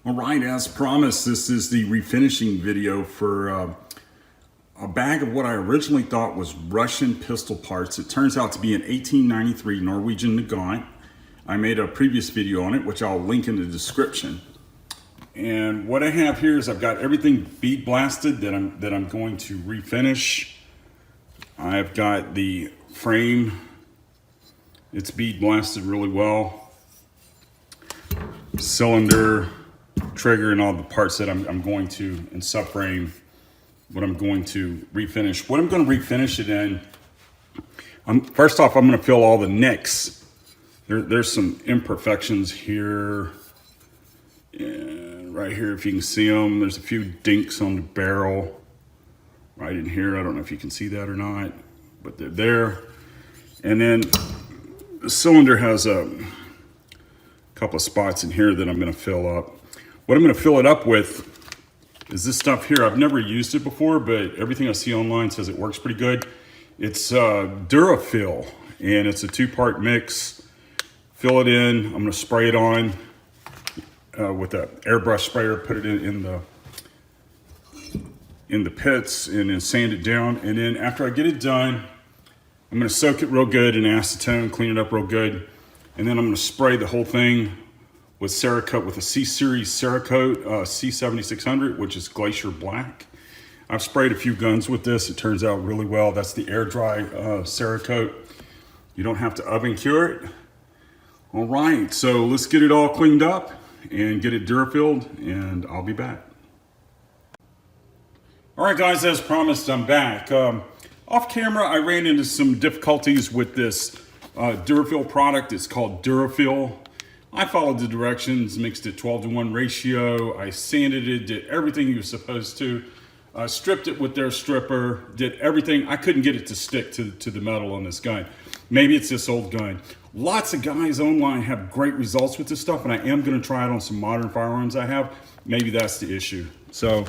All right, as promised, this is the refinishing video for a bag of what I originally thought was Russian pistol parts. It turns out to be an 1893 Norwegian Nagant. I made a previous video on it, which I'll link in the description. And what I have here is I've got everything bead blasted that I'm going to refinish. I've got the frame, it's bead blasted really well. Cylinder, trigger, and all the parts that I'm going to, and subframe, what I'm going to refinish. What I'm going to refinish it in, first off, I'm going to fill all the nicks. There's some imperfections here, and right here, if you can see them, there's a few dinks on the barrel right in here. I don't know if you can see that or not, but they're there. And then the cylinder has a couple of spots in here that I'm going to fill up. What I'm going to fill it up with is this stuff here. I've never used it before, but everything I see online says it works pretty good. It's Durafil, and it's a two-part mix. Fill it in. I'm going to spray it on with an airbrush sprayer. Put it in the pits and then sand it down. And then after I get it done, I'm going to soak it real good in acetone, clean it up real good, and then I'm going to spray the whole thing with Cerakote, with a C-Series Cerakote C7600, which is Glacier Black. I've sprayed a few guns with this. It turns out really well. That's the air dry Cerakote. You don't have to oven cure it. All right, so let's get it all cleaned up and get it Durafilled, and I'll be back. All right, guys, as promised, I'm back. Off camera, I ran into some difficulties with this Durafil product. It's called Durafil. I followed the directions, mixed it 12-to-1 ratio. I sanded it, did everything you were supposed to. Stripped it with their stripper, did everything. I couldn't get it to stick to the metal on this gun. Maybe it's this old gun. Lots of guys online have great results with this stuff, and I am gonna try it on some modern firearms I have. Maybe that's the issue. So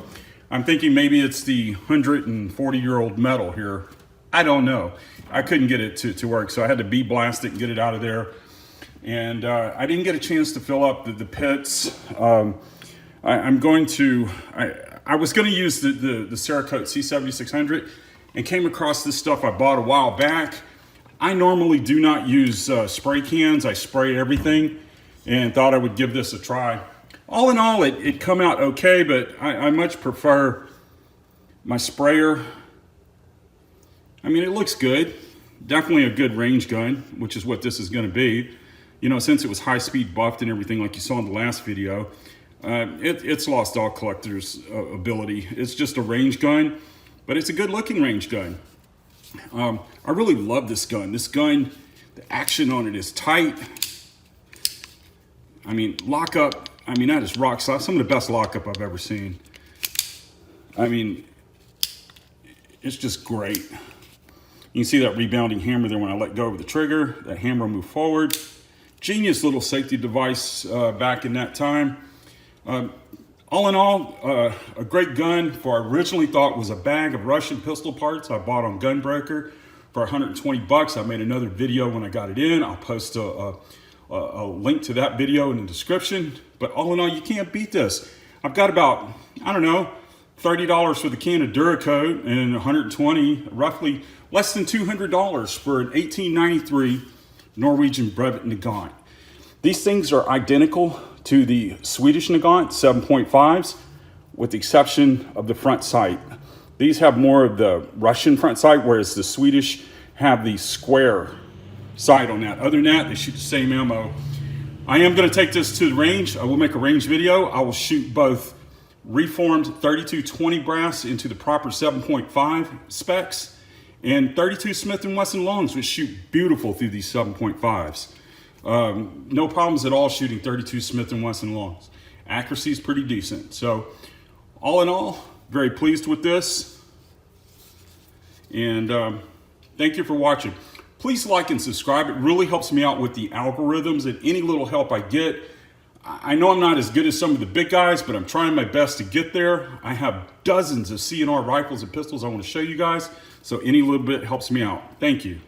I'm thinking maybe it's the 140-year-old metal here. I don't know. I couldn't get it to work, so I had to bead blast it and get it out of there. And I didn't get a chance to fill up the pits. I was going to use the Cerakote C7600 and came across this stuff I bought a while back. I normally do not use spray cans. I spray everything and thought I would give this a try. All in all, it come out okay, but I much prefer my sprayer. I mean, it looks good. Definitely a good range gun, which is what this is going to be. You know, since it was high-speed buffed and everything like you saw in the last video, it's lost all collector's ability. It's just a range gun, but it's a good-looking range gun. I really love this gun. This gun, the action on it is tight. I mean, lockup, I mean, that is rock solid. Some of the best lockup I've ever seen. I mean, it's just great. You can see that rebounding hammer there when I let go of the trigger. That hammer moved forward. Genius little safety device back in that time. All in all, a great gun for I originally thought was a bag of Russian pistol parts I bought on Gunbreaker for 120 bucks. I made another video when I got it in. I'll post a link to that video in the description. But all in all, you can't beat this. I've got about, I don't know, $30 for the can of Duracoat and $120, roughly less than $200 for an 1893 Norwegian Brevet Nagant. These things are identical to the Swedish Nagant 7.5s, with the exception of the front sight. These have more of the Russian front sight, whereas the Swedish have the square sight on that. Other than that, they shoot the same ammo. I am going to take this to the range. I will make a range video. I will shoot both reformed 3220 brass into the proper 7.5 specs, and 32 Smith & Wesson longs, which shoot beautiful through these 7.5s. No problems at all shooting 32 Smith & Wesson longs. Accuracy is pretty decent. So all in all, very pleased with this. And thank you for watching. Please like and subscribe. It really helps me out with the algorithms, and any little help I get. I know I'm not as good as some of the big guys, but I'm trying my best to get there. I have dozens of CNR rifles and pistols I want to show you guys, so any little bit helps me out. Thank you.